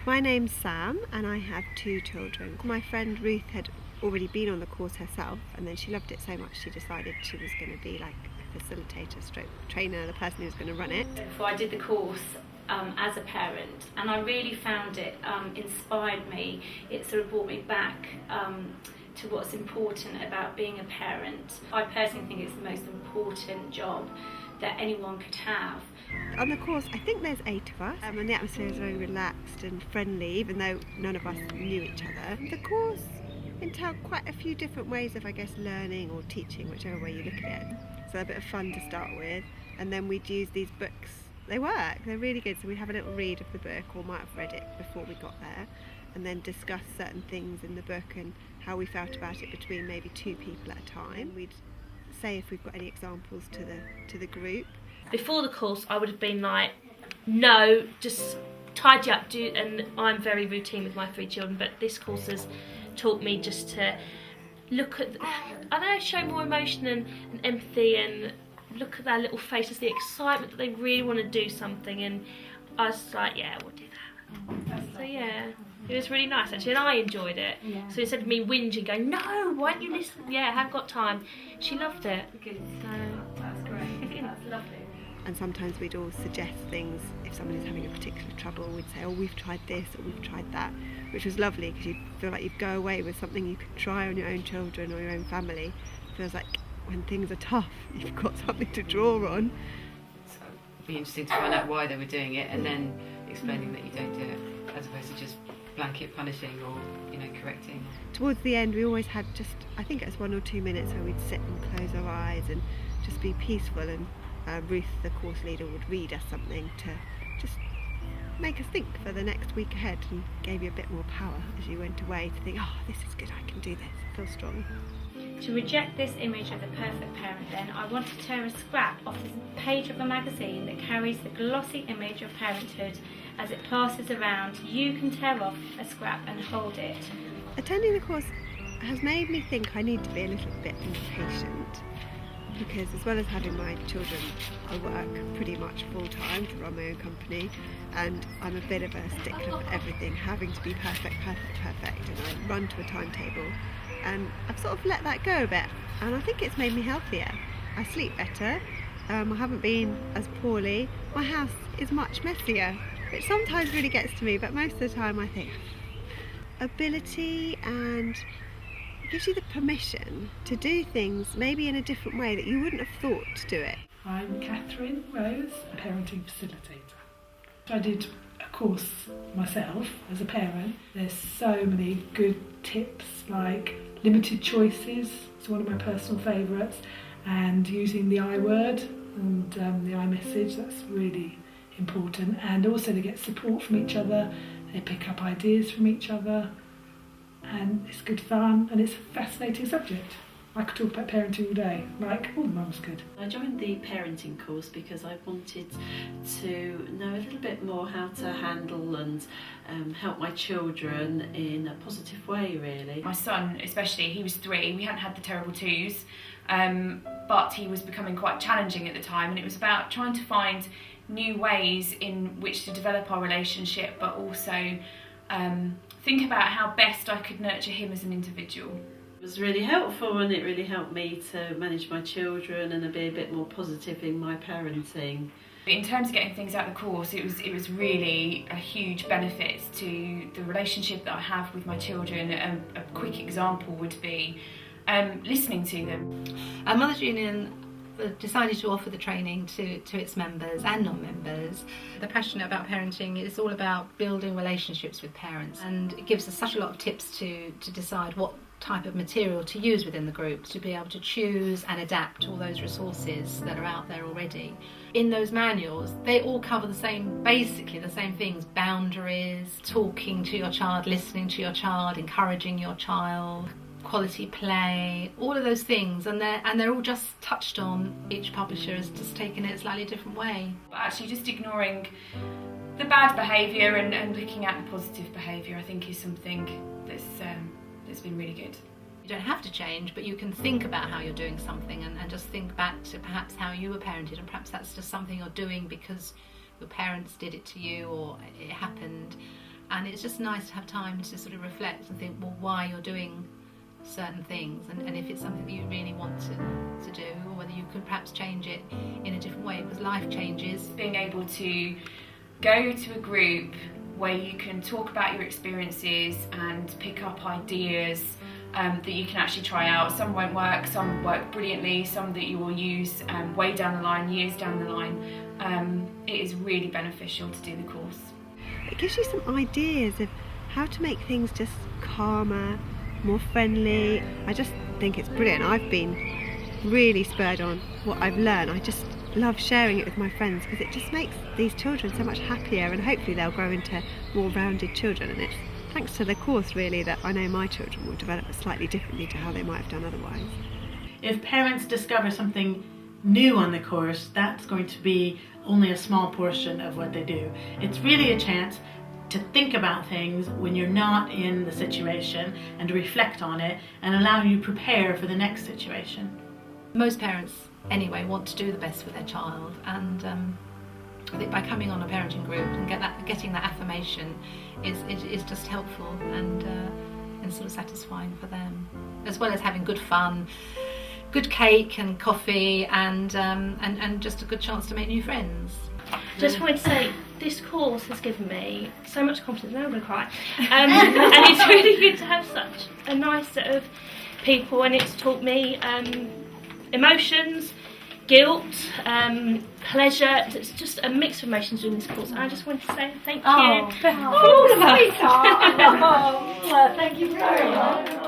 My name's Sam and I have 2 children. My friend Ruth had already been on the course herself, and then she loved it so much she decided she was going to be like a facilitator stroke trainer, the person who was going to run it. Before I did the course as a parent, and I really found it inspired me. It sort of brought me back to what's important about being a parent. I personally think it's the most important job that anyone could have. On the course, I think there's 8 of us, and the atmosphere is very relaxed and friendly, even though none of us knew each other. The course entailed quite a few different ways of, I guess, learning or teaching, whichever way you look at it. So a bit of fun to start with, and then we'd use these books. They work, they're really good, so we'd have a little read of the book, or might have read it before we got there, and then discuss certain things in the book and how we felt about it between maybe 2 people at a time. We'd say if we've got any examples to the group. Before the course, I would have been like, no, just tidy up, and I'm very routine with my 3 children, but this course has taught me just to look at, I don't know, show more emotion and empathy, and look at their little faces, the excitement that they really want to do something, and I was like, yeah, we'll do that. So yeah, it was really nice actually, and I enjoyed it. Yeah. So instead of me whinging, going, no, why don't you listen? Yeah, I haven't got time. She loved it. Good. So that's great. That's lovely. And sometimes we'd all suggest things. If someone is having a particular trouble, we'd say, oh, we've tried this or we've tried that, which was lovely because you feel like you'd go away with something you could try on your own children or your own family. It feels like when things are tough, you've got something to draw on. So it'd be interesting to find out why they were doing it, and then explaining that you don't do it, as opposed to just blanket punishing or, correcting. Towards the end, we always had just, I think it was 1 or 2 minutes where we'd sit and close our eyes and just be peaceful, and Ruth, the course leader, would read us something to just make us think for the next week ahead, and gave you a bit more power as you went away to think, oh, this is good, I can do this, I feel strong. To reject this image of the perfect parent, then, I want to tear a scrap off this page of a magazine that carries the glossy image of parenthood. As it passes around, you can tear off a scrap and hold it. Attending the course has made me think I need to be a little bit more patient, because as well as having my children, I work pretty much full time to run my own company, and I'm a bit of a stickler for everything having to be perfect, and I run to a timetable, and I've sort of let that go a bit, and I think it's made me healthier. I sleep better, I haven't been as poorly, my house is much messier, which sometimes really gets to me, but most of the time I think ability, and it gives you the permission to do things maybe in a different way that you wouldn't have thought to do it. I'm Catherine Rose, a parenting facilitator. I did a course myself as a parent. There's so many good tips, like limited choices, it's one of my personal favourites, and using the I word and the I message, that's really important. And also they get support from each other, they pick up ideas from each other, and it's good fun, and it's a fascinating subject. I could talk about parenting all day, like all the mums could. I joined the parenting course because I wanted to know a little bit more how to handle and help my children in a positive way, really. My son especially, he was 3, we hadn't had the terrible twos, but he was becoming quite challenging at the time, and it was about trying to find new ways in which to develop our relationship, but also think about how best I could nurture him as an individual. It was really helpful, and it really helped me to manage my children and to be a bit more positive in my parenting. In terms of getting things out of the course, it was really a huge benefit to the relationship that I have with my children. A quick example would be listening to them. Our Mothers Union decided to offer the training to its members and non-members. The passion about parenting is all about building relationships with parents, and it gives us such a lot of tips to decide what type of material to use within the group, to be able to choose and adapt all those resources that are out there already. In those manuals, they all cover basically the same things: boundaries, talking to your child, listening to your child, encouraging your child, quality play, all of those things, and they're all just touched on. Each publisher has just taken it a slightly different way. Actually, just ignoring the bad behaviour and looking at the positive behaviour, I think, is something that's been really good. You don't have to change, but you can think about how you're doing something, and just think back to perhaps how you were parented, and perhaps that's just something you're doing because your parents did it to you or it happened. and it's just nice to have time to sort of reflect and think, well, why you're doing certain things, and if it's something that you really want to do, or whether you could perhaps change it in a different way, because life changes. Being able to go to a group where you can talk about your experiences and pick up ideas that you can actually try out. Some won't work, some work brilliantly, some that you will use way down the line, years down the line. It is really beneficial to do the course. It gives you some ideas of how to make things just calmer, more friendly. I just think it's brilliant. I've been really spurred on what I've learned. I just love sharing it with my friends because it just makes these children so much happier, and hopefully they'll grow into more rounded children. And it's thanks to the course really that I know my children will develop slightly differently to how they might have done otherwise. If parents discover something new on the course, that's going to be only a small portion of what they do. It's really a chance to think about things when you're not in the situation and to reflect on it and allow you to prepare for the next situation. Most parents anyway want to do the best for their child, and I think by coming on a parenting group and getting that affirmation is just helpful and sort of satisfying for them, as well as having good fun, good cake and coffee, and just a good chance to make new friends. Just wanted to say, this course has given me so much confidence. Now I'm going to cry. And it's really good to have such a nice set of people, and it's taught me emotions, guilt, pleasure. It's just a mix of emotions during this course. And I just wanted to say thank you. Oh, sweetheart. Thank you very much.